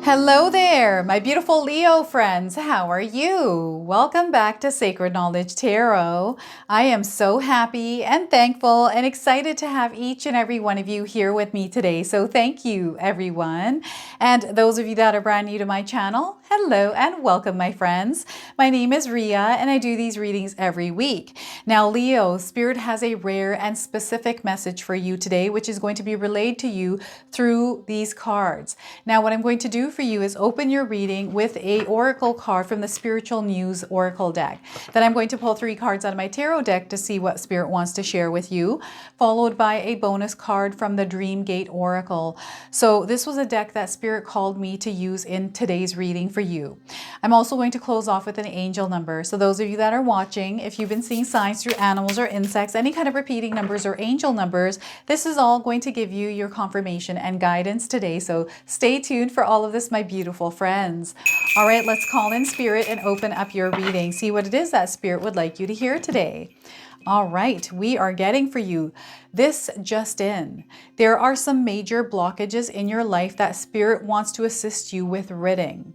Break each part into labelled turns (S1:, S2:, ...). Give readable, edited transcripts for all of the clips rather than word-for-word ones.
S1: Hello there, my beautiful Leo friends. How are you? Welcome back to Sacred Knowledge Tarot. I am so happy and thankful and excited to have each and every one of you here with me today. So thank you, everyone. And those of you that are brand new to my channel, hello and welcome, my friends. My name is Ria and I do these readings every week. Now, Leo, Spirit has a rare and specific message for you today, which is going to be relayed to you through these cards. Now, what I'm going to do for you is open your reading with a oracle card from the Spiritual News Oracle deck. Then I'm going to pull 3 cards out of my tarot deck to see what Spirit wants to share with you, followed by a bonus card from the Dream Gate Oracle. So this was a deck that Spirit called me to use in today's reading for you. I'm also going to close off with an angel number. So those of you that are watching, if you've been seeing signs through animals or insects, any kind of repeating numbers or angel numbers, this is all going to give you your confirmation and guidance today. So stay tuned for all of this, my beautiful friends. All right, let's call in Spirit and open up your reading. See what it is that Spirit would like you to hear today. All right, we are getting for you this just in. There are some major blockages in your life that Spirit wants to assist you with ridding.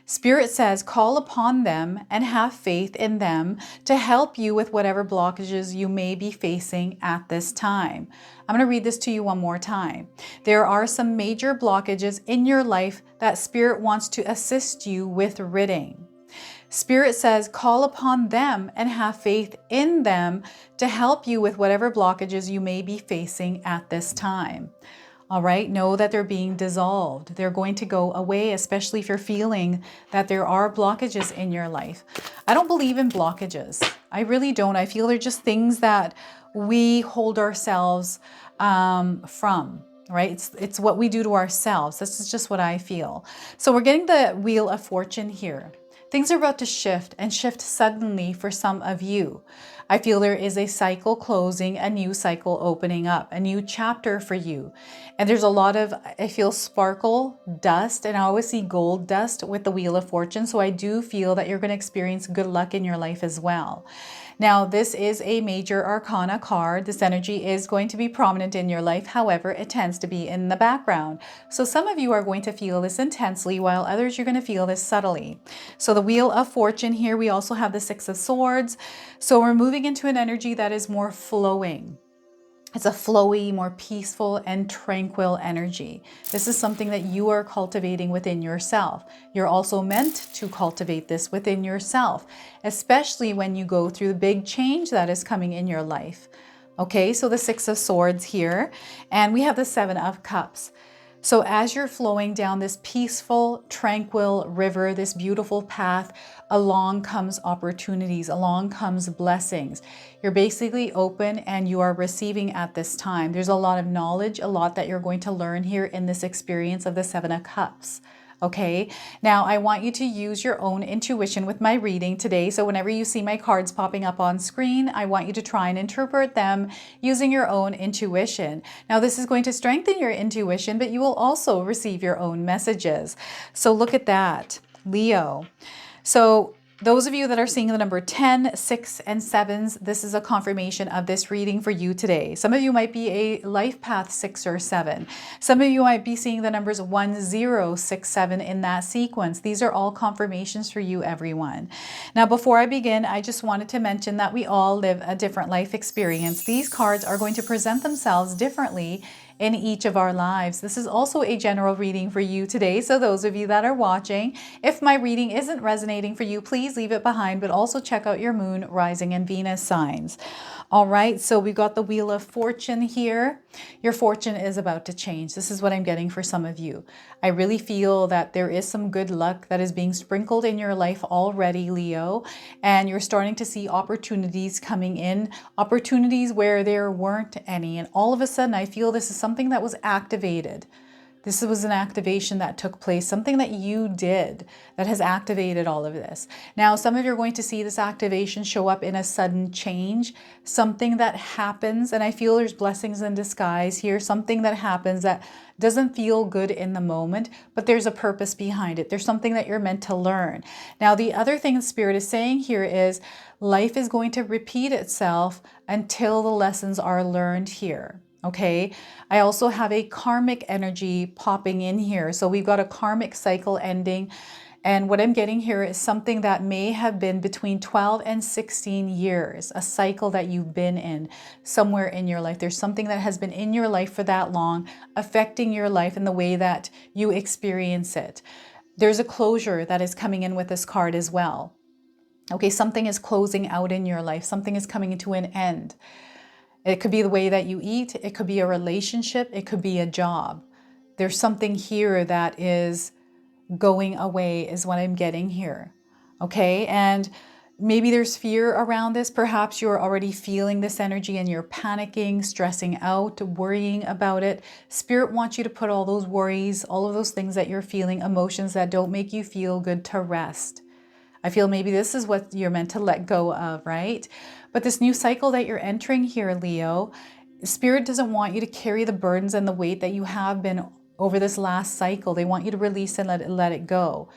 S1: Spirit says, call upon them and have faith in them to help you with whatever blockages you may be facing at this time. I'm going to read this to you one more time. There are some major blockages in your life that Spirit wants to assist you with ridding. Spirit says, call upon them and have faith in them to help you with whatever blockages you may be facing at this time. All right, know that they're being dissolved. They're going to go away, especially if you're feeling that there are blockages in your life. I don't believe in blockages. I really don't. I feel they're just things that we hold ourselves from. Right? It's what we do to ourselves. This is just what I feel. So we're getting the Wheel of Fortune here. Things are about to shift and shift suddenly for some of you. I feel there is a cycle closing, a new cycle opening up, a new chapter for you. And there's a lot of, I feel, sparkle, dust, and I always see gold dust with the Wheel of Fortune. So I do feel that you're going to experience good luck in your life as well. Now, this is a major arcana card. This energy is going to be prominent in your life. However, it tends to be in the background. So some of you are going to feel this intensely, while others you're going to feel this subtly. So the Wheel of Fortune here, we also have the 6 of Swords. So we're moving into an energy that is more flowing. It's a flowy, more peaceful and tranquil energy. This is something that you are cultivating within yourself. You're also meant to cultivate this within yourself, especially when you go through the big change that is coming in your life. Okay, so the 6 of Swords here, and we have the 7 of Cups. So as you're flowing down this peaceful, tranquil river, this beautiful path, along comes opportunities, along comes blessings. You're basically open and you are receiving at this time. There's a lot of knowledge, a lot that you're going to learn here in this experience of the 7 of Cups. Okay, now I want you to use your own intuition with my reading today. So whenever you see my cards popping up on screen, I want you to try and interpret them using your own intuition. Now this is going to strengthen your intuition, but you will also receive your own messages. So look at that, Leo. So those of you that are seeing the number 10, 6, and 7s, this is a confirmation of this reading for you today. Some of you might be a life path 6 or 7. Some of you might be seeing the numbers 1, 0, 6, 7 in that sequence. These are all confirmations for you, everyone. Now, before I begin, I just wanted to mention that we all live a different life experience. These cards are going to present themselves differently in each of our lives. This is also a general reading for you today. So those of you that are watching, if my reading isn't resonating for you, please leave it behind, but also check out your moon, rising, and Venus signs. All right, so we've got the Wheel of Fortune here. Your fortune is about to change. This is what I'm getting for some of you. I really feel that there is some good luck that is being sprinkled in your life already, Leo, and you're starting to see opportunities coming in, opportunities where there weren't any. And all of a sudden, I feel this is something that was activated. This was an activation that took place, something that you did that has activated all of this. Now, some of you are going to see this activation show up in a sudden change, something that happens, and I feel there's blessings in disguise here, something that happens that doesn't feel good in the moment, but there's a purpose behind it. There's something that you're meant to learn. Now, the other thing the Spirit is saying here is life is going to repeat itself until the lessons are learned here. Okay. I also have a karmic energy popping in here. So we've got a karmic cycle ending. And what I'm getting here is something that may have been between 12 and 16 years, a cycle that you've been in somewhere in your life. There's something that has been in your life for that long, affecting your life in the way that you experience it. There's a closure that is coming in with this card as well. Okay, something is closing out in your life. Something is coming to an end. It could be the way that you eat. It could be a relationship. It could be a job. There's something here that is going away is what I'm getting here. Okay. And maybe there's fear around this. Perhaps you're already feeling this energy and you're panicking, stressing out, worrying about it. Spirit wants you to put all those worries, all of those things that you're feeling, emotions that don't make you feel good, to rest. I feel maybe this is what you're meant to let go of, right? But this new cycle that you're entering here, Leo, Spirit doesn't want you to carry the burdens and the weight that you have been over this last cycle. They want you to release and let it go.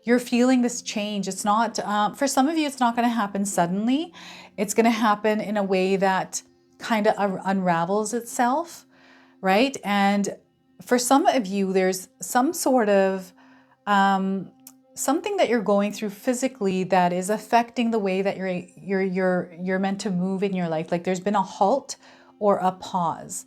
S1: You're feeling this change. It's not, for some of you, it's not going to happen suddenly. It's going to happen in a way that kind of unravels itself, right? And for some of you, there's some sort of something that you're going through physically that is affecting the way that you're meant to move in your life. Like there's been a halt or a pause.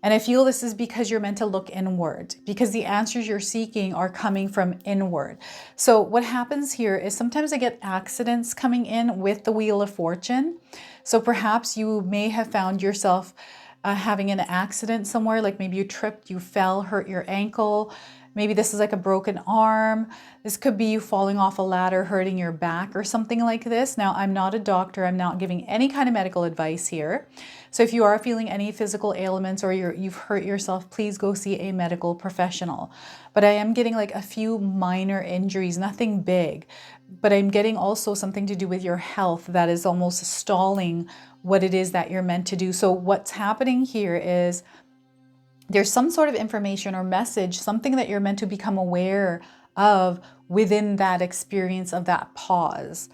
S1: And I feel this is because you're meant to look inward, because the answers you're seeking are coming from inward. So what happens here is sometimes I get accidents coming in with the Wheel of Fortune. So perhaps you may have found yourself having an accident somewhere, like maybe you tripped, you fell, hurt your ankle. Maybe this is like a broken arm. This could be you falling off a ladder, hurting your back or something like this. Now, I'm not a doctor. I'm not giving any kind of medical advice here. So if you are feeling any physical ailments or you've hurt yourself, please go see a medical professional. But I am getting like a few minor injuries, nothing big. But I'm getting also something to do with your health that is almost stalling what it is that you're meant to do. So what's happening here is there's some sort of information or message, something that you're meant to become aware of within that experience of that pause.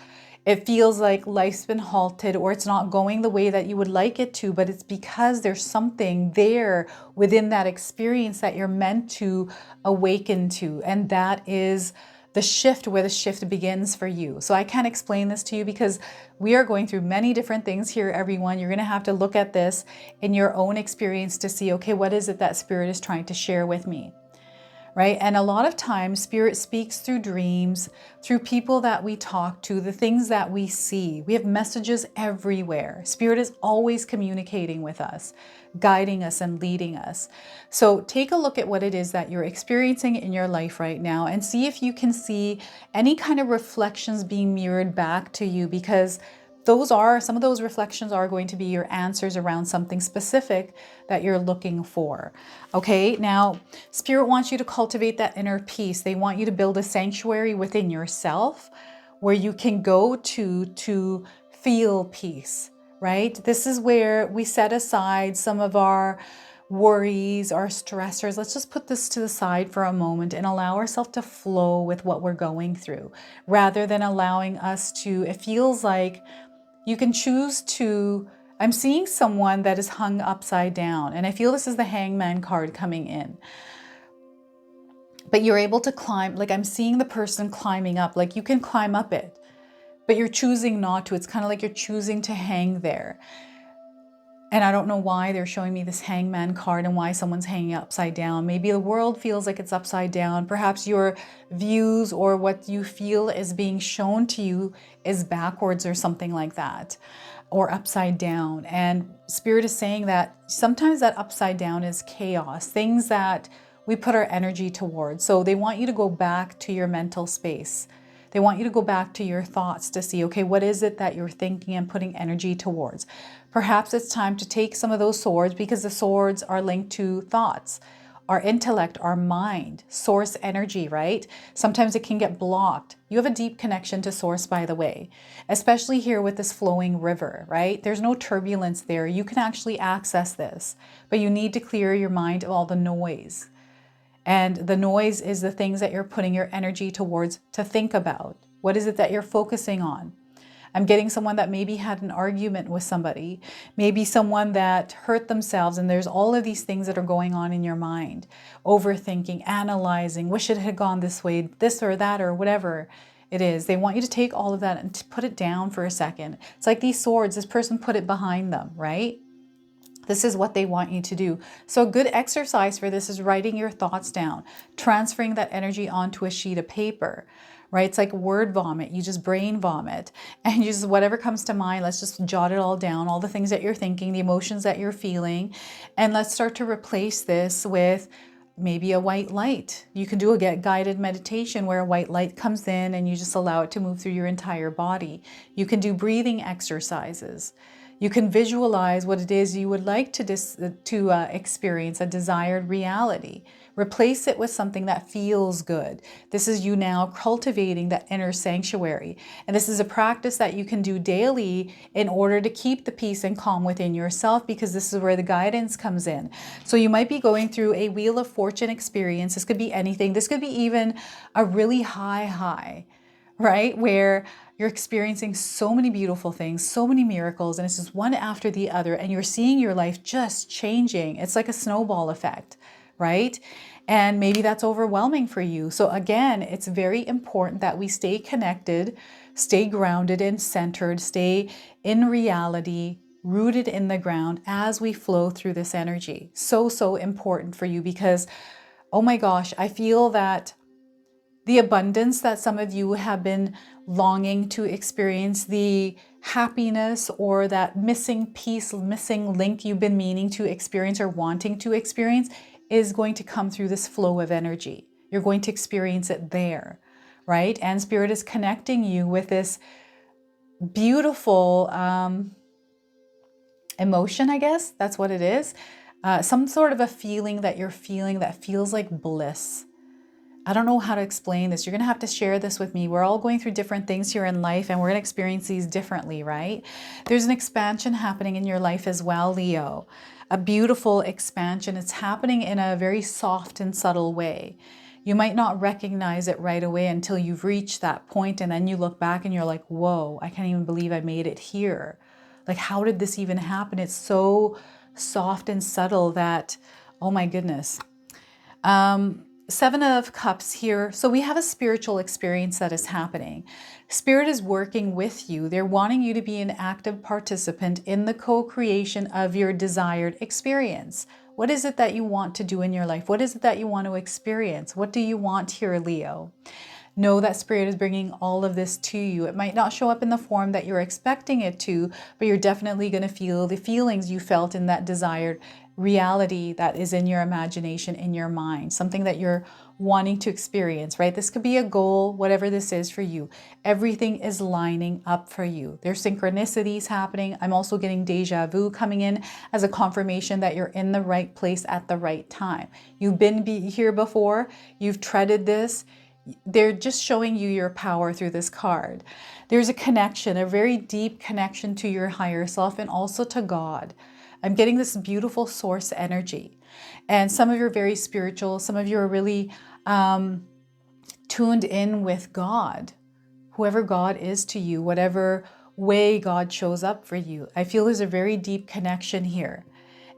S1: It feels like life's been halted or it's not going the way that you would like it to, but it's because there's something there within that experience that you're meant to awaken to. And that is the shift, where the shift begins for you. So I can't explain this to you because we are going through many different things here, everyone. You're going to have to look at this in your own experience to see, okay, what is it that Spirit is trying to share with me? Right? And a lot of times Spirit speaks through dreams, through people that we talk to, the things that we see. We have messages everywhere. Spirit is always communicating with us, guiding us and leading us. So take a look at what it is that you're experiencing in your life right now and see if you can see any kind of reflections being mirrored back to you, because some of those reflections are going to be your answers around something specific that you're looking for. Okay, now Spirit wants you to cultivate that inner peace. They want you to build a sanctuary within yourself where you can go to feel peace, right? This is where we set aside some of our worries, our stressors. Let's just put this to the side for a moment and allow ourselves to flow with what we're going through, rather than allowing us to, it feels like you can choose to, I'm seeing someone that is hung upside down, and I feel this is the Hangman card coming in. But you're able to climb, like I'm seeing the person climbing up, like you can climb up it, but you're choosing not to. It's kind of like you're choosing to hang there. And I don't know why they're showing me this Hangman card and why someone's hanging upside down. Maybe the world feels like it's upside down. Perhaps your views or what you feel is being shown to you is backwards or something like that, or upside down. And Spirit is saying that sometimes that upside down is chaos, things that we put our energy towards. So they want you to go back to your mental space. They want you to go back to your thoughts to see, okay, what is it that you're thinking and putting energy towards? Perhaps it's time to take some of those swords, because the swords are linked to thoughts, our intellect, our mind, source energy, right? Sometimes it can get blocked. You have a deep connection to source, by the way, especially here with this flowing river, right? There's no turbulence there. You can actually access this, but you need to clear your mind of all the noise. And the noise is the things that you're putting your energy towards to think about. What is it that you're focusing on? I'm getting someone that maybe had an argument with somebody, maybe someone that hurt themselves, and there's all of these things that are going on in your mind. Overthinking, analyzing, wish it had gone this way, this or that or whatever it is. They want you to take all of that and to put it down for a second. It's like these swords, this person put it behind them, right? This is what they want you to do. So a good exercise for this is writing your thoughts down, transferring that energy onto a sheet of paper, right? It's like word vomit. You just brain vomit and you just, whatever comes to mind, let's just jot it all down, all the things that you're thinking, the emotions that you're feeling. And let's start to replace this with maybe a white light. You can do a guided meditation where a white light comes in and you just allow it to move through your entire body. You can do breathing exercises. You can visualize what it is you would like to experience, a desired reality. Replace it with something that feels good. This is you now cultivating that inner sanctuary. And this is a practice that you can do daily in order to keep the peace and calm within yourself, because this is where the guidance comes in. So you might be going through a Wheel of Fortune experience. This could be anything. This could be even a really high, right? Where you're experiencing so many beautiful things, so many miracles, and it's just one after the other, and you're seeing your life just changing. It's like a snowball effect, right? And maybe that's overwhelming for you. So again, it's very important that we stay connected, stay grounded and centered, stay in reality, rooted in the ground as we flow through this energy. So important for you, because, oh my gosh, I feel that the abundance that some of you have been longing to experience, the happiness or that missing piece, missing link you've been meaning to experience or wanting to experience, is going to come through this flow of energy. You're going to experience it there, right? And Spirit is connecting you with this beautiful emotion, I guess. That's what it is. Some sort of a feeling that you're feeling that feels like bliss. I don't know how to explain this. You're going to have to share this with me. We're all going through different things here in life, and we're going to experience these differently, right? There's an expansion happening in your life as well, Leo. A beautiful expansion. It's happening in a very soft and subtle way. You might not recognize it right away until you've reached that point, and then you look back and you're like, whoa, I can't even believe I made it here. Like, how did this even happen? It's so soft and subtle that, oh my goodness. Seven of Cups here. So we have a spiritual experience that is happening. Spirit is working with you. They're wanting you to be an active participant in the co-creation of your desired experience. What is it that you want to do in your life? What is it that you want to experience? What do you want here, Leo? Know that Spirit is bringing all of this to you. It might not show up in the form that you're expecting it to, but you're definitely going to feel the feelings you felt in that desired reality that is in your imagination, in your mind, something that you're wanting to experience, right? This could be a goal, whatever this is for you. Everything is lining up for you. There's synchronicities happening. I'm also getting deja vu coming in as a confirmation that you're in the right place at the right time. You've been here before. You've treaded this. They're just showing you your power through this card. There's a connection, a very deep connection to your higher self and also to God. I'm getting this beautiful source energy. And some of you are very spiritual. Some of you are really tuned in with God. Whoever God is to you, whatever way God shows up for you. I feel there's a very deep connection here.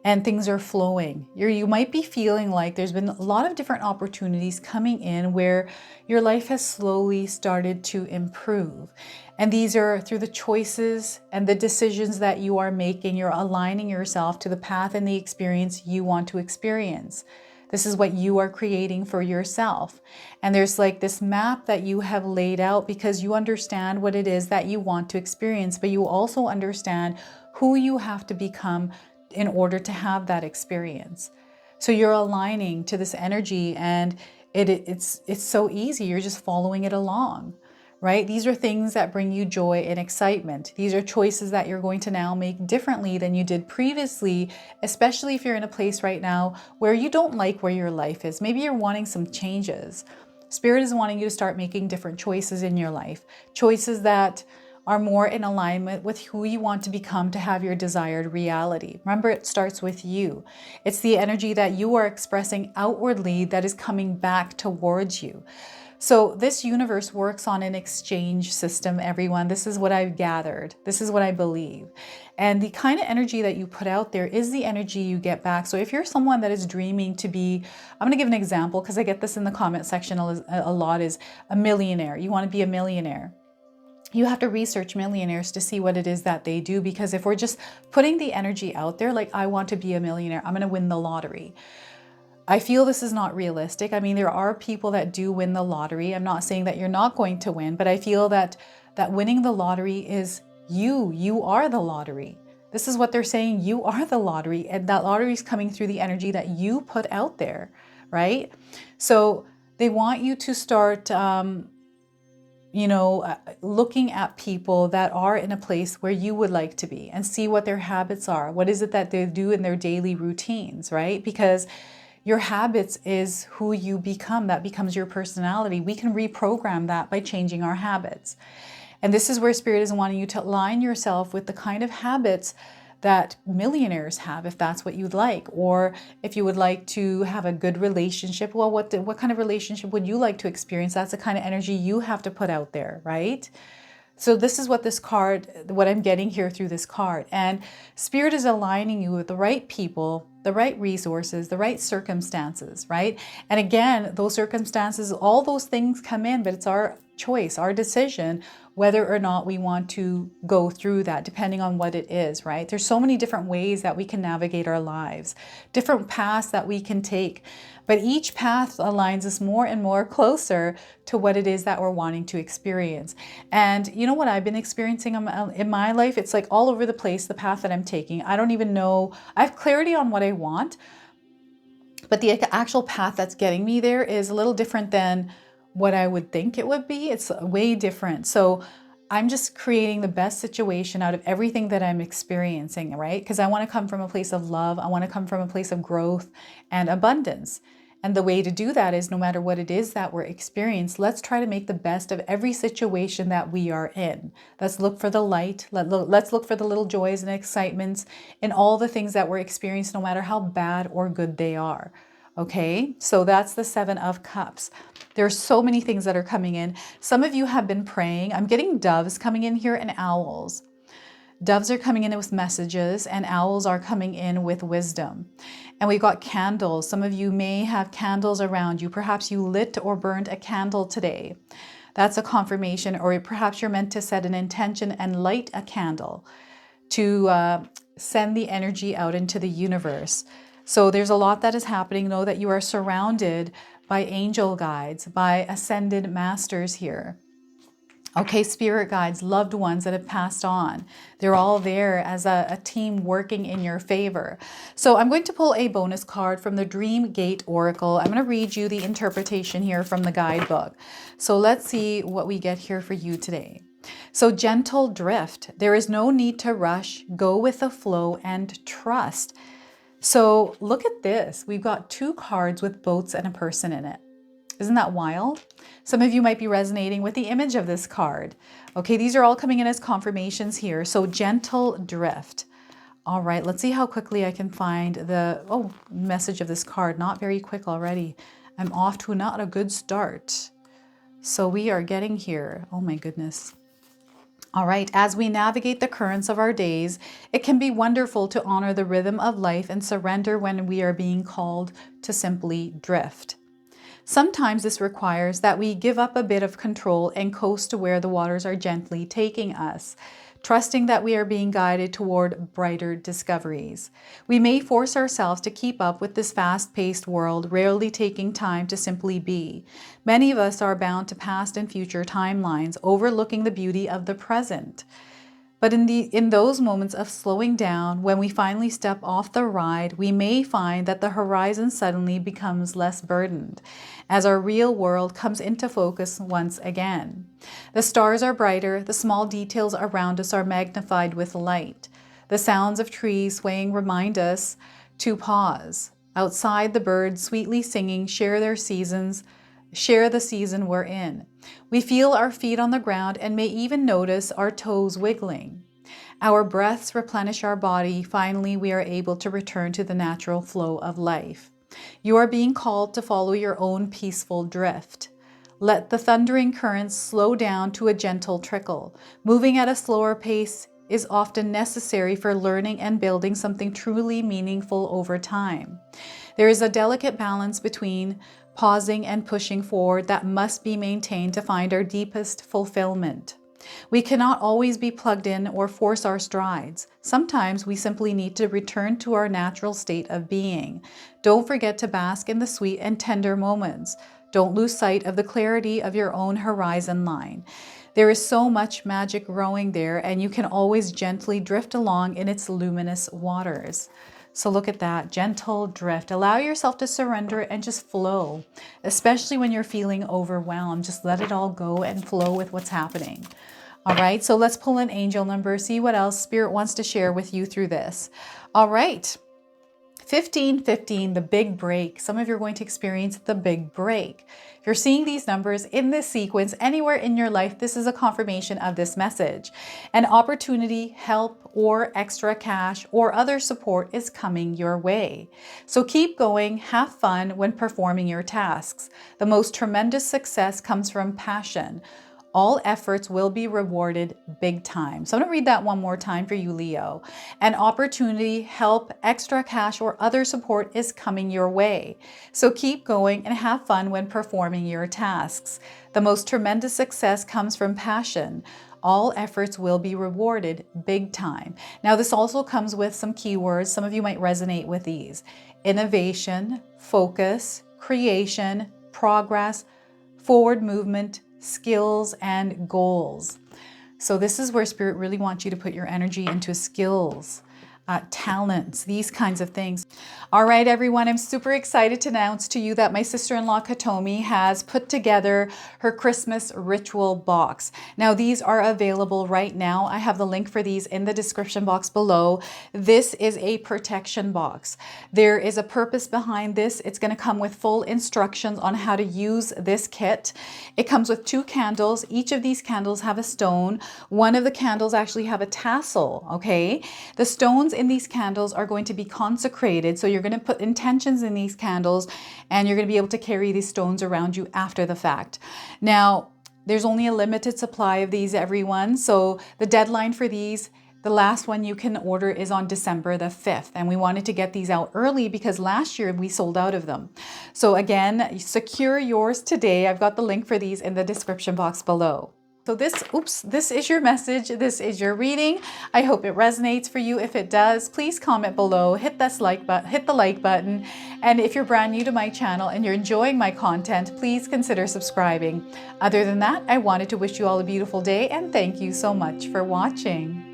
S1: And things are flowing. You might be feeling like there's been a lot of different opportunities coming in where your life has slowly started to improve. And these are through the choices and the decisions that you are making. You're aligning yourself to the path and the experience you want to experience. This is what you are creating for yourself. And there's like this map that you have laid out because you understand what it is that you want to experience, but you also understand who you have to become in order to have that experience. So you're aligning to this energy, and it's so easy. You're just following it along, right? These are things that bring you joy and excitement. These are choices that you're going to now make differently than you did previously, especially if you're in a place right now where you don't like where your life is. Maybe you're wanting some changes. Spirit is wanting you to start making different choices in your life, choices that are more in alignment with who you want to become to have your desired reality. Remember, it starts with you. It's the energy that you are expressing outwardly that is coming back towards you. So this universe works on an exchange system, everyone. This is what I've gathered. This is what I believe. And the kind of energy that you put out there is the energy you get back. So if you're someone that is dreaming to be, I'm going to give an example because I get this in the comment section a lot, is a millionaire. You want to be a millionaire. You have to research millionaires to see what it is that they do, because if we're just putting the energy out there, like I want to be a millionaire, I'm going to win the lottery. I feel this is not realistic. I mean, there are people that do win the lottery. I'm not saying that you're not going to win, but I feel that winning the lottery is you. You are the lottery. This is what they're saying. You are the lottery, and that lottery is coming through the energy that you put out there, right? So they want you to start, looking at people that are in a place where you would like to be and see what their habits are. What is it that they do in their daily routines, right? Because your habits is who you become. That becomes your personality. We can reprogram that by changing our habits. And this is where Spirit is wanting you to align yourself with the kind of habits that millionaires have, if that's what you'd like. Or if you would like to have a good relationship, well, what kind of relationship would you like to experience? That's the kind of energy you have to put out there, right? So this is what this card, what I'm getting here through this card. And Spirit is aligning you with the right people, the right resources, the right circumstances, right? And again, those circumstances, all those things come in, but it's our choice, our decision, whether or not we want to go through that, depending on what it is, right? There's so many different ways that we can navigate our lives, different paths that we can take. But each path aligns us more and more closer to what it is that we're wanting to experience. And you know what I've been experiencing in my life? It's like all over the place, the path that I'm taking. I don't even know. I have clarity on what I want, but the actual path that's getting me there is a little different than what I would think it would be. It's way different. So I'm just creating the best situation out of everything that I'm experiencing, right? Because I want to come from a place of love. I want to come from a place of growth and abundance. And the way to do that is, no matter what it is that we're experiencing, let's try to make the best of every situation that we are in. Let's look for the light. Let's look for the little joys and excitements in all the things that we're experiencing, no matter how bad or good they are. Okay, so that's the Seven of Cups. There's so many things that are coming in. Some of you have been praying. I'm getting doves coming in here and owls. Doves are coming in with messages and owls are coming in with wisdom. And we've got candles. Some of you may have candles around you. Perhaps you lit or burned a candle today. That's a confirmation. Or perhaps you're meant to set an intention and light a candle to send the energy out into the universe. So there's a lot that is happening. Know that you are surrounded by angel guides, by ascended masters here. Okay, spirit guides, loved ones that have passed on. They're all there as a team working in your favor. So I'm going to pull a bonus card from the Dream Gate Oracle. I'm going to read you the interpretation here from the guidebook. So let's see what we get here for you today. So gentle drift. There is no need to rush. Go with the flow and trust. So look at this. We've got two cards with boats and a person in it. Isn't that wild? Some of you might be resonating with the image of this card. Okay, these are all coming in as confirmations here. So gentle drift. All right, let's see how quickly I can find the message of this card. Not very quick already. I'm off to not a good start. So we are getting here. Oh my goodness. All right, as we navigate the currents of our days, it can be wonderful to honor the rhythm of life and surrender when we are being called to simply drift. Sometimes this requires that we give up a bit of control and coast to where the waters are gently taking us, trusting that we are being guided toward brighter discoveries. We may force ourselves to keep up with this fast-paced world, rarely taking time to simply be. Many of us are bound to past and future timelines, overlooking the beauty of the present. But in those moments of slowing down, when we finally step off the ride, we may find that the horizon suddenly becomes less burdened, as our real world comes into focus once again. The stars are brighter, the small details around us are magnified with light. The sounds of trees swaying remind us to pause. Outside, the birds sweetly singing share the season we're in. We feel our feet on the ground and may even notice our toes wiggling. Our breaths replenish our body. Finally, we are able to return to the natural flow of life. You are being called to follow your own peaceful drift. Let the thundering currents slow down to a gentle trickle. Moving at a slower pace is often necessary for learning and building something truly meaningful over time. There is a delicate balance between pausing and pushing forward that must be maintained to find our deepest fulfillment. We cannot always be plugged in or force our strides. Sometimes we simply need to return to our natural state of being. Don't forget to bask in the sweet and tender moments. Don't lose sight of the clarity of your own horizon line. There is so much magic growing there, and you can always gently drift along in its luminous waters. So look at that, gentle drift. Allow yourself to surrender and just flow, especially when you're feeling overwhelmed. Just let it all go and flow with what's happening. All right, so let's pull an angel number, see what else Spirit wants to share with you through this. All right. 1515, the big break. Some of you are going to experience the big break. If you're seeing these numbers in this sequence anywhere in your life, this is a confirmation of this message. An opportunity, help, or extra cash or other support is coming your way. So keep going, have fun when performing your tasks. The most tremendous success comes from passion. All efforts will be rewarded big time. So I'm going to read that one more time for you, Leo. An opportunity, help, extra cash, or other support is coming your way. So keep going and have fun when performing your tasks. The most tremendous success comes from passion. All efforts will be rewarded big time. Now, this also comes with some keywords. Some of you might resonate with these. Innovation, focus, creation, progress, forward movement, skills, and goals. So this is where Spirit really wants you to put your energy into skills, talents, these kinds of things. All right, everyone, I'm super excited to announce to you that my sister-in-law Katomi has put together her Christmas ritual box. Now, these are available right now. I have the link for these in the description box below. This is a protection box. There is a purpose behind this. It's going to come with full instructions on how to use this kit. It comes with 2 candles. Each of these candles have a stone. One of the candles actually have a tassel, okay? The stones in these candles are going to be consecrated. So you're going to put intentions in these candles and you're going to be able to carry these stones around you after the fact. Now, there's only a limited supply of these, everyone. So the deadline for these, the last one you can order is on December the 5th. And we wanted to get these out early because last year we sold out of them. So again, secure yours today. I've got the link for these in the description box below. So this is your message. This is your reading. I hope it resonates for you. If it does, please comment below, hit the like button. And if you're brand new to my channel and you're enjoying my content, please consider subscribing. Other than that, I wanted to wish you all a beautiful day and thank you so much for watching.